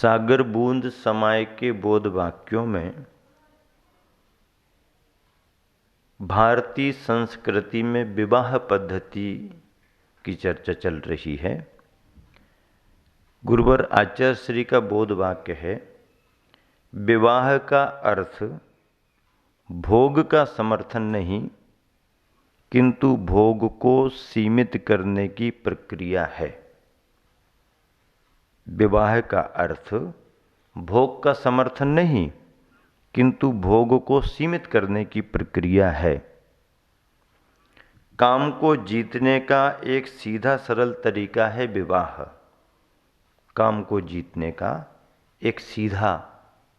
सागर बूंद समाय के बोध वाक्यों में भारतीय संस्कृति में विवाह पद्धति की चर्चा चल रही है। गुरुवर आचार्य श्री का बोध वाक्य है, विवाह का अर्थ भोग का समर्थन नहीं किंतु भोग को सीमित करने की प्रक्रिया है। विवाह का अर्थ भोग का समर्थन नहीं किंतु भोग को सीमित करने की प्रक्रिया है। काम को जीतने का एक सीधा सरल तरीका है विवाह। काम को जीतने का एक सीधा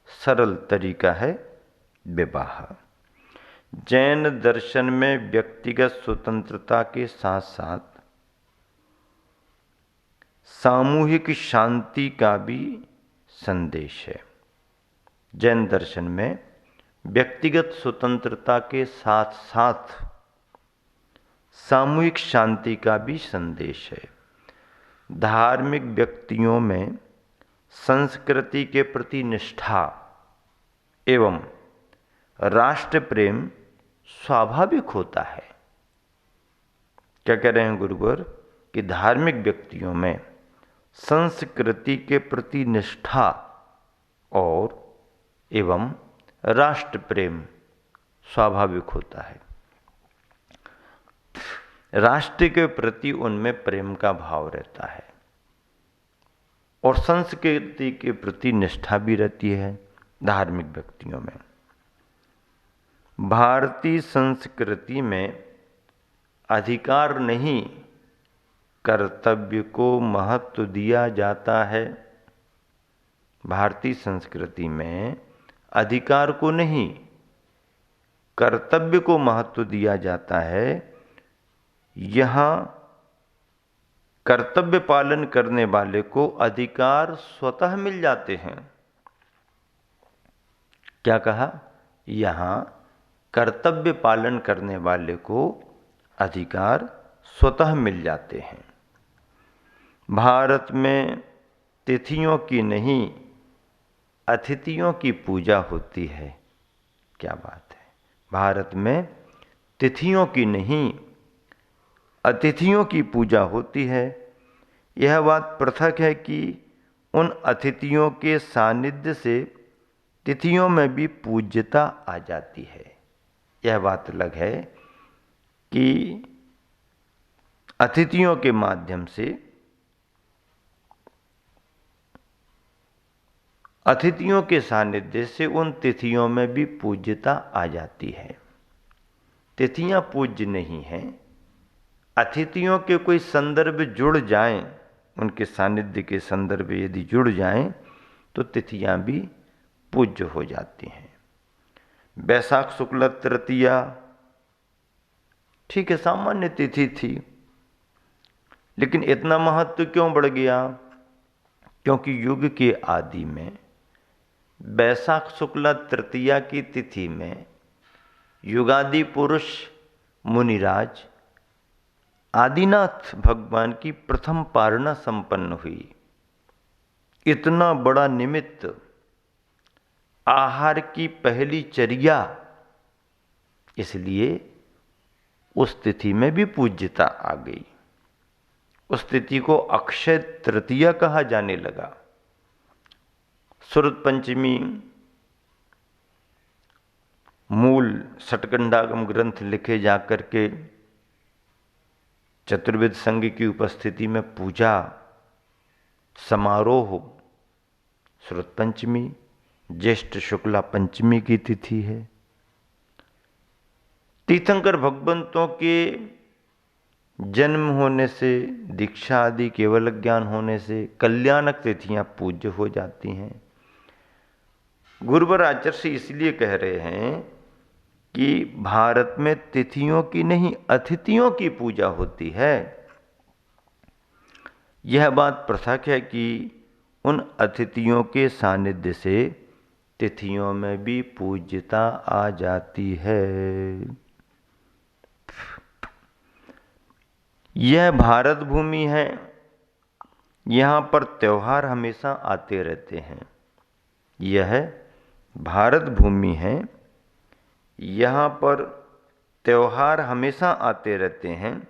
सरल तरीका है विवाह। जैन दर्शन में व्यक्तिगत स्वतंत्रता के साथ साथ सामूहिक शांति का भी संदेश है। जैन दर्शन में व्यक्तिगत स्वतंत्रता के साथ साथ सामूहिक शांति का भी संदेश है। धार्मिक व्यक्तियों में संस्कृति के प्रति निष्ठा एवं राष्ट्र प्रेम स्वाभाविक होता है। क्या कह रहे हैं गुरुवर कि धार्मिक व्यक्तियों में संस्कृति के प्रति निष्ठा और एवं राष्ट्र प्रेम स्वाभाविक होता है। राष्ट्र के प्रति उनमें प्रेम का भाव रहता है और संस्कृति के प्रति निष्ठा भी रहती है धार्मिक व्यक्तियों में। भारतीय संस्कृति में अधिकार नहीं कर्तव्य को महत्व दिया जाता है। भारतीय संस्कृति में अधिकार को नहीं कर्तव्य को महत्व दिया जाता है। यहाँ कर्तव्य पालन करने वाले को अधिकार स्वतः मिल जाते हैं। क्या कहा? यहाँ कर्तव्य पालन करने वाले को अधिकार स्वतः मिल जाते हैं। भारत में तिथियों की नहीं अतिथियों की पूजा होती है। क्या बात है! भारत में तिथियों की नहीं अतिथियों की पूजा होती है। यह बात पृथक है कि उन अतिथियों के सानिध्य से तिथियों में भी पूज्यता आ जाती है। यह बात अलग है कि अतिथियों के माध्यम से अतिथियों के सानिध्य से उन तिथियों में भी पूज्यता आ जाती है। तिथियां पूज्य नहीं हैं। अतिथियों के कोई संदर्भ जुड़ जाएं, उनके सानिध्य के संदर्भ यदि जुड़ जाएं तो तिथियां भी पूज्य हो जाती हैं। वैशाख शुक्ल तृतीया ठीक है, सामान्य तिथि थी, लेकिन इतना महत्व क्यों बढ़ गया? क्योंकि युग के आदि में वैशाख शुक्ल तृतीया की तिथि में युगादि पुरुष मुनिराज आदिनाथ भगवान की प्रथम पारणा संपन्न हुई। इतना बड़ा निमित्त, आहार की पहली चर्या, इसलिए उस तिथि में भी पूज्यता आ गई। उस तिथि को अक्षय तृतीया कहा जाने लगा। सुरत पंचमी मूल षटकंडागम ग्रंथ लिखे जाकर के चतुर्वेद संघ की उपस्थिति में पूजा समारोह सुरत पंचमी ज्येष्ठ शुक्ला पंचमी की तिथि है। तीर्थंकर भगवंतों के जन्म होने से, दीक्षा आदि केवल ज्ञान होने से कल्याणक तिथियां पूज्य हो जाती हैं। गुरुवर आचार्य इसलिए कह रहे हैं कि भारत में तिथियों की नहीं अतिथियों की पूजा होती है। यह बात पृथक है कि उन अतिथियों के सानिध्य से तिथियों में भी पूज्यता आ जाती है। यह भारत भूमि है, यहाँ पर त्यौहार हमेशा आते रहते हैं। यह भारत भूमि है, यहाँ पर त्यौहार हमेशा आते रहते हैं।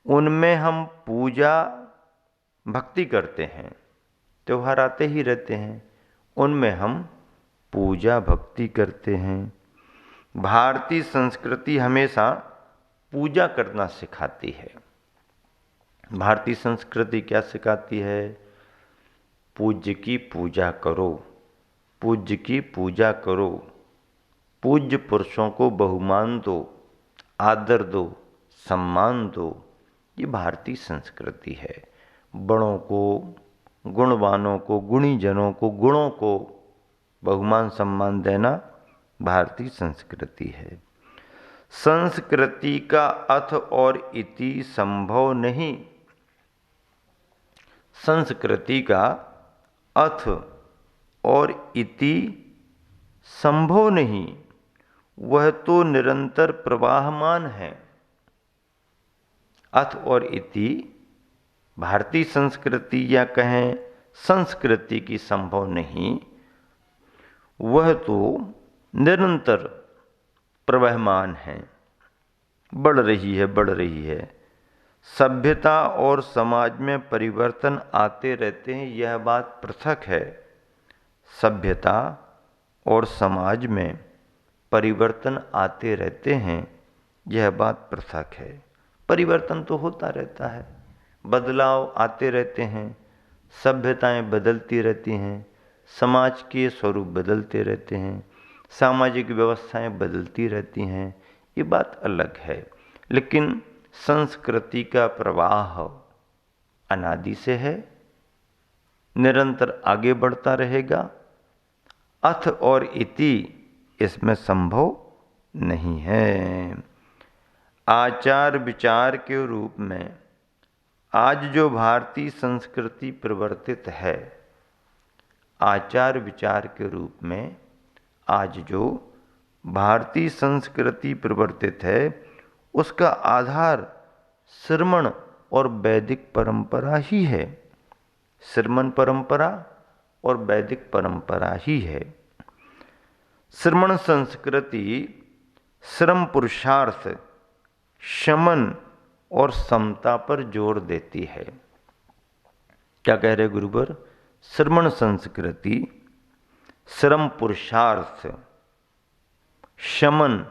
उनमें हम पूजा भक्ति करते हैं। त्यौहार आते ही रहते हैं, उनमें हम पूजा भक्ति करते हैं। भारतीय संस्कृति हमेशा पूजा करना सिखाती है। भारतीय संस्कृति क्या सिखाती है? पूज्य की पूजा करो, पूज्य की पूजा करो, पूज्य पुरुषों को बहुमान दो, आदर दो, सम्मान दो। ये भारतीय संस्कृति है। बड़ों को, गुणवानों को, गुणीजनों को, गुणों को बहुमान सम्मान देना भारतीय संस्कृति है। संस्कृति का अथ और इति संभव नहीं। संस्कृति का अथ और इति संभव नहीं, वह तो निरंतर प्रवाहमान है। अथ और इति भारतीय संस्कृति या कहें संस्कृति की संभव नहीं, वह तो निरंतर प्रवहमान है, बढ़ रही है, बढ़ रही है। सभ्यता और समाज में परिवर्तन आते रहते हैं, यह बात पृथक है। सभ्यता और समाज में परिवर्तन आते रहते हैं, यह बात पृथक है। परिवर्तन तो होता रहता है, बदलाव आते रहते हैं, सभ्यताएं बदलती रहती हैं, समाज के स्वरूप बदलते रहते हैं, सामाजिक व्यवस्थाएं बदलती रहती हैं, ये बात अलग है। लेकिन संस्कृति का प्रवाह अनादि से है, निरंतर आगे बढ़ता रहेगा। अथ और इति इसमें संभव नहीं है। आचार विचार के रूप में आज जो भारतीय संस्कृति प्रवर्तित है, आचार विचार के रूप में आज जो भारतीय संस्कृति प्रवर्तित है, उसका आधार श्रमण और वैदिक परंपरा ही है। श्रमण परंपरा और वैदिक परंपरा ही है। श्रमण संस्कृति श्रम पुरुषार्थ, शमन और समता पर जोर देती है। क्या कह रहे गुरुवर? श्रमण संस्कृति श्रम पुरुषार्थ, शमन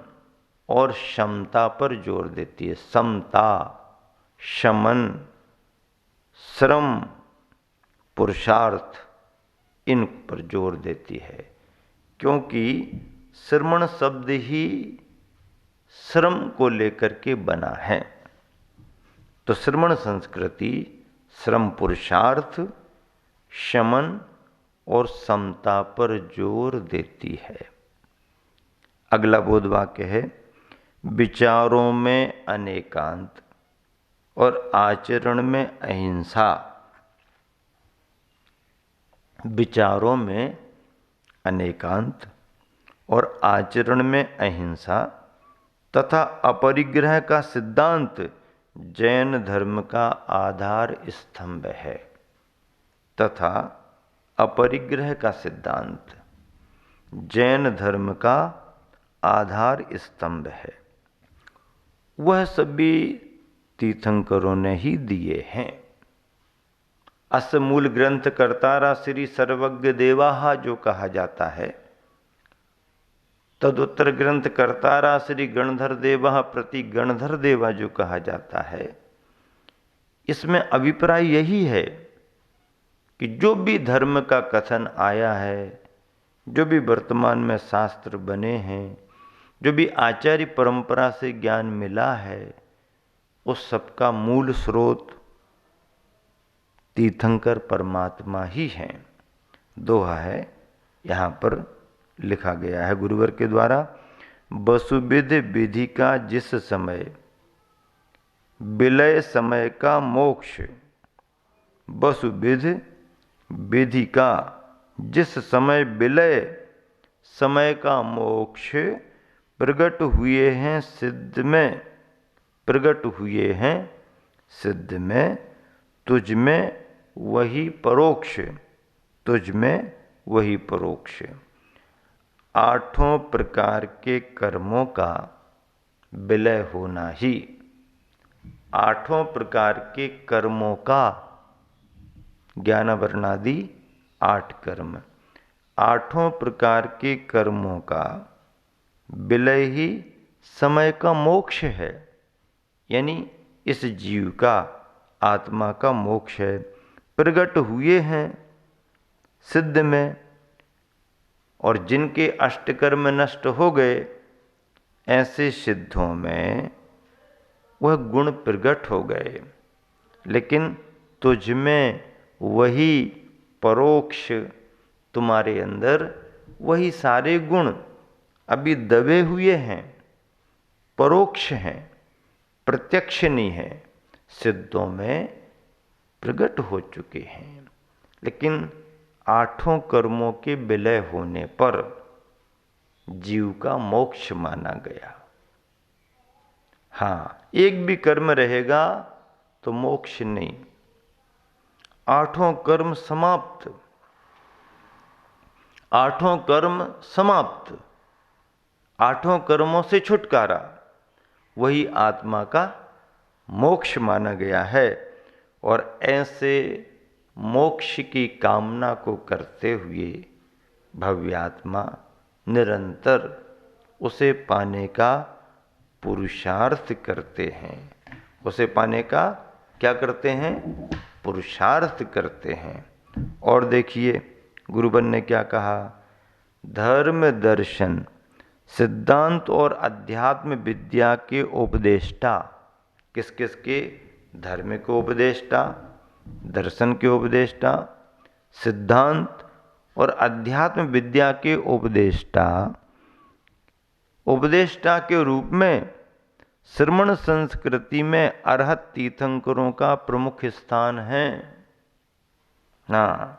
और समता पर जोर देती है। समता, शमन, श्रम, पुरुषार्थ, इन पर जोर देती है, क्योंकि श्रमण शब्द ही श्रम को लेकर के बना है। तो श्रमण संस्कृति श्रम पुरुषार्थ, शमन और समता पर जोर देती है। अगला बोध वाक्य है, विचारों में अनेकांत और आचरण में अहिंसा। विचारों में अनेकांत और आचरण में अहिंसा तथा अपरिग्रह का सिद्धांत जैन धर्म का आधार स्तंभ है। तथा अपरिग्रह का सिद्धांत जैन धर्म का आधार स्तंभ है। वह सभी तीर्थंकरों ने ही दिए हैं। अस मूल ग्रंथ कर्तारा श्री सर्वज्ञ देवाहा जो कहा जाता है, तदुत्तर ग्रंथ कर्तारा श्री गणधर देवा प्रति गणधर देवा जो कहा जाता है, इसमें अभिप्राय यही है कि जो भी धर्म का कथन आया है, जो भी वर्तमान में शास्त्र बने हैं, जो भी आचार्य परंपरा से ज्ञान मिला है, उस सबका मूल स्रोत तीर्थंकर परमात्मा ही हैं। दोहा है, यहाँ पर लिखा गया है गुरुवर के द्वारा, वसुविध विधि का जिस समय विलय समय का मोक्ष। वसुविध विधि का जिस समय विलय समय का मोक्ष प्रकट हुए हैं सिद्ध में, प्रकट हुए हैं सिद्ध में, तुझ में वही परोक्ष, तुझ में वही परोक्ष। आठों प्रकार के कर्मों का विलय होना ही, आठों प्रकार के कर्मों का, ज्ञान वर्णादि 8 कर्म, आठों प्रकार के कर्मों का विलय ही समय का मोक्ष है। यानी इस जीव का, आत्मा का मोक्ष है। प्रकट हुए हैं सिद्ध में, और जिनके अष्टकर्म नष्ट हो गए, ऐसे सिद्धों में वह गुण प्रकट हो गए। लेकिन तुझ में वही परोक्ष, तुम्हारे अंदर वही सारे गुण अभी दबे हुए हैं, परोक्ष हैं, प्रत्यक्ष नहीं है, सिद्धों में प्रकट हो चुके हैं। लेकिन आठों कर्मों के विलय होने पर जीव का मोक्ष माना गया। हाँ, एक भी कर्म रहेगा तो मोक्ष नहीं, आठों कर्म समाप्त, आठों कर्म समाप्त, आठों कर्मों से छुटकारा, वही आत्मा का मोक्ष माना गया है। और ऐसे मोक्ष की कामना को करते हुए भव्यात्मा निरंतर उसे पाने का पुरुषार्थ करते हैं। उसे पाने का क्या करते हैं? पुरुषार्थ करते हैं। और देखिए गुरुबन ने क्या कहा, धर्म दर्शन सिद्धांत और अध्यात्म विद्या के उपदेष्टा, किस किस के? धर्म के उपदेष्टा, दर्शन के उपदेष्टा, सिद्धांत और अध्यात्म विद्या के उपदेष्टा, उपदेष्टा के रूप में श्रमण संस्कृति में अरहत तीर्थंकरों का प्रमुख स्थान है। हाँ,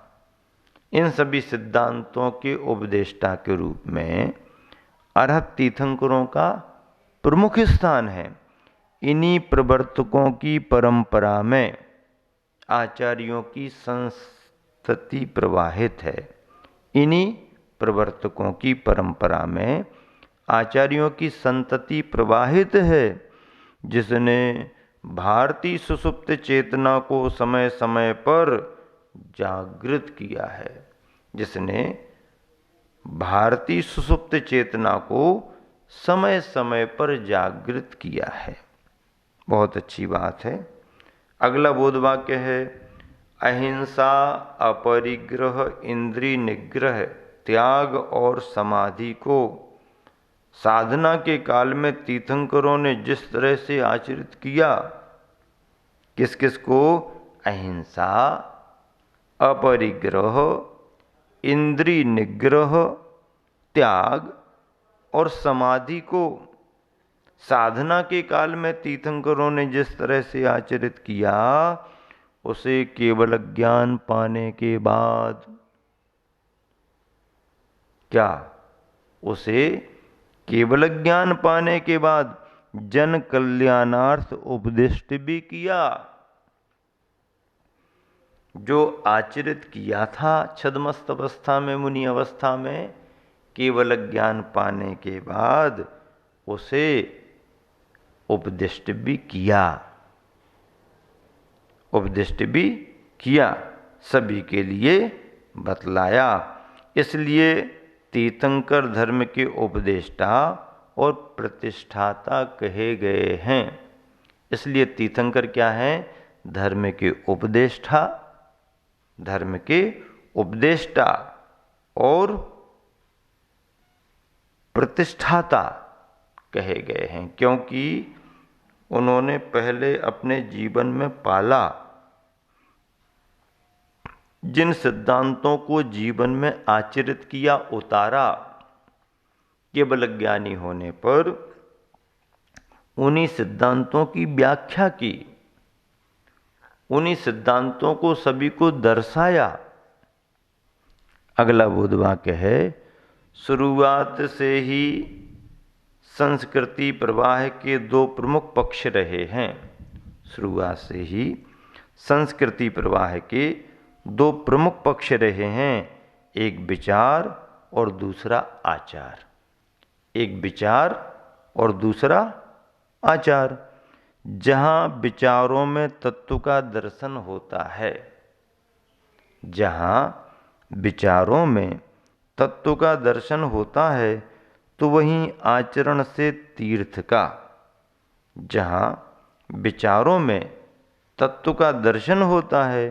इन सभी सिद्धांतों के उपदेष्टा के रूप में अरहत तीर्थंकरों का प्रमुख स्थान है। इन्हीं प्रवर्तकों की परंपरा में आचार्यों की संस्तति प्रवाहित है। इन्हीं प्रवर्तकों की परंपरा में आचार्यों की संतति प्रवाहित है, जिसने भारतीय सुषुप्त चेतना को समय समय पर जागृत किया है। जिसने भारतीय सुषुप्त चेतना को समय समय पर जागृत किया है। बहुत अच्छी बात है। अगला बोध वाक्य है, अहिंसा, अपरिग्रह, इंद्रिय निग्रह, त्याग और समाधि को साधना के काल में तीर्थंकरों ने जिस तरह से आचरित किया, किस किस को? अहिंसा, अपरिग्रह, इंद्रिय निग्रह, त्याग और समाधि को साधना के काल में तीर्थंकरों ने जिस तरह से आचरित किया, उसे केवल ज्ञान पाने के बाद, क्या? उसे केवल ज्ञान पाने के बाद जन कल्याणार्थ उपदिष्ट भी किया। जो आचरित किया था छद्मस्त अवस्था में, मुनि अवस्था में, केवल ज्ञान पाने के बाद उसे उपदिष्ट भी किया, उपदिष्ट भी किया, सभी के लिए बतलाया। इसलिए तीर्थंकर धर्म के उपदेष्टा और प्रतिष्ठाता कहे गए हैं। इसलिए तीर्थंकर क्या हैं? धर्म के उपदेष्टा, धर्म के उपदेष्टा और प्रतिष्ठाता कहे गए हैं, क्योंकि उन्होंने पहले अपने जीवन में पाला, जिन सिद्धांतों को जीवन में आचरित किया, उतारा, केवल ज्ञानी होने पर उन्हीं सिद्धांतों की व्याख्या की, उन्हीं सिद्धांतों को सभी को दर्शाया। अगला बोध वाक्य है, शुरुआत से ही संस्कृति प्रवाह के दो प्रमुख पक्ष रहे हैं। शुरुआत से ही संस्कृति प्रवाह के दो प्रमुख पक्ष रहे हैं, एक विचार और दूसरा आचार। एक विचार और दूसरा आचार। जहाँ विचारों में तत्व का दर्शन होता है, जहाँ विचारों में तत्व का दर्शन होता है तो वहीं आचरण से तीर्थ का, जहाँ विचारों में तत्व का दर्शन होता है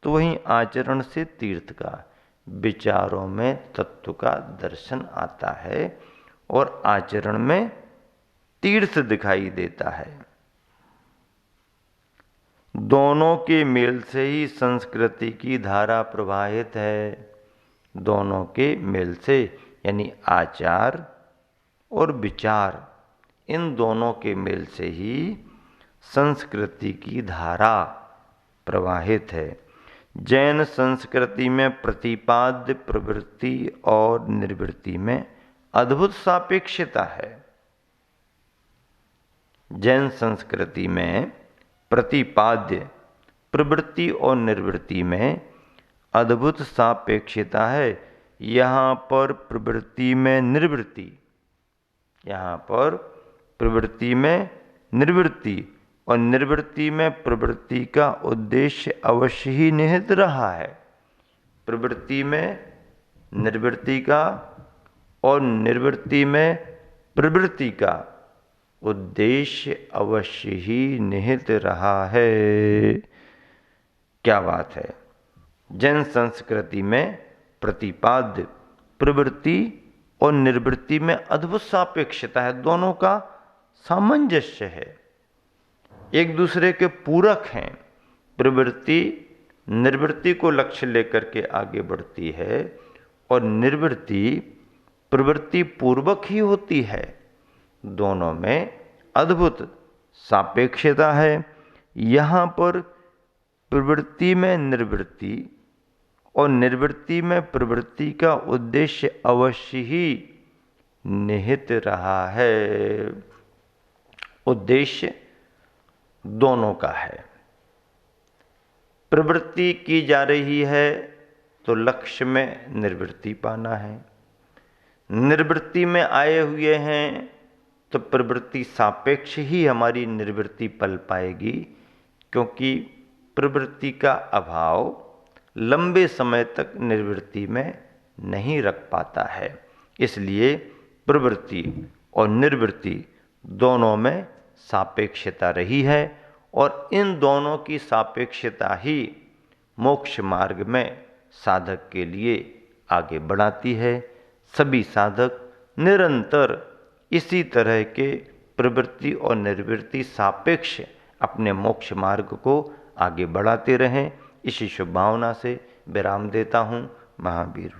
तो वहीं आचरण से तीर्थ का। विचारों में तत्व का दर्शन आता है और आचरण में तीर्थ दिखाई देता है। दोनों के मेल से ही संस्कृति की धारा प्रवाहित है। दोनों के मेल से, यानी आचार और विचार, इन दोनों के मेल से ही संस्कृति की धारा प्रवाहित है। जैन संस्कृति में प्रतिपाद्य प्रवृत्ति और निर्वृत्ति में अद्भुत सापेक्षता है। जैन संस्कृति में प्रतिपाद्य प्रवृत्ति और निर्वृत्ति में अद्भुत सापेक्षता है। यहाँ पर प्रवृत्ति में निर्वृत्ति, यहाँ पर प्रवृत्ति में निर्वृत्ति और निर्वृत्ति में प्रवृत्ति का उद्देश्य अवश्य ही निहित रहा है। प्रवृत्ति में निर्वृत्ति का और निर्वृत्ति में प्रवृत्ति का उद्देश्य अवश्य ही निहित रहा है। क्या बात है। जैन संस्कृति में प्रतिपाद्य प्रवृत्ति और निर्वृत्ति में अद्भुत सापेक्षता है। दोनों का सामंजस्य है, एक दूसरे के पूरक हैं। प्रवृत्ति निर्वृत्ति को लक्ष्य लेकर के आगे बढ़ती है और निर्वृत्ति प्रवृत्ति पूर्वक ही होती है। दोनों में अद्भुत सापेक्षता है। यहाँ पर प्रवृत्ति में निर्वृत्ति और निर्वृत्ति में प्रवृत्ति का उद्देश्य अवश्य ही निहित रहा है। उद्देश्य दोनों का है। प्रवृत्ति की जा रही है तो लक्ष्य में निर्वृत्ति पाना है। निर्वृत्ति में आए हुए हैं तो प्रवृत्ति सापेक्ष ही हमारी निर्वृत्ति पल पाएगी, क्योंकि प्रवृत्ति का अभाव लंबे समय तक निर्वृत्ति में नहीं रख पाता है। इसलिए प्रवृत्ति और निर्वृत्ति दोनों में सापेक्षता रही है और इन दोनों की सापेक्षता ही मोक्ष मार्ग में साधक के लिए आगे बढ़ाती है। सभी साधक निरंतर इसी तरह के प्रवृत्ति और निर्वृत्ति सापेक्ष अपने मोक्ष मार्ग को आगे बढ़ाते रहें। इसी शुभ भावना से विराम देता हूँ। महावीर।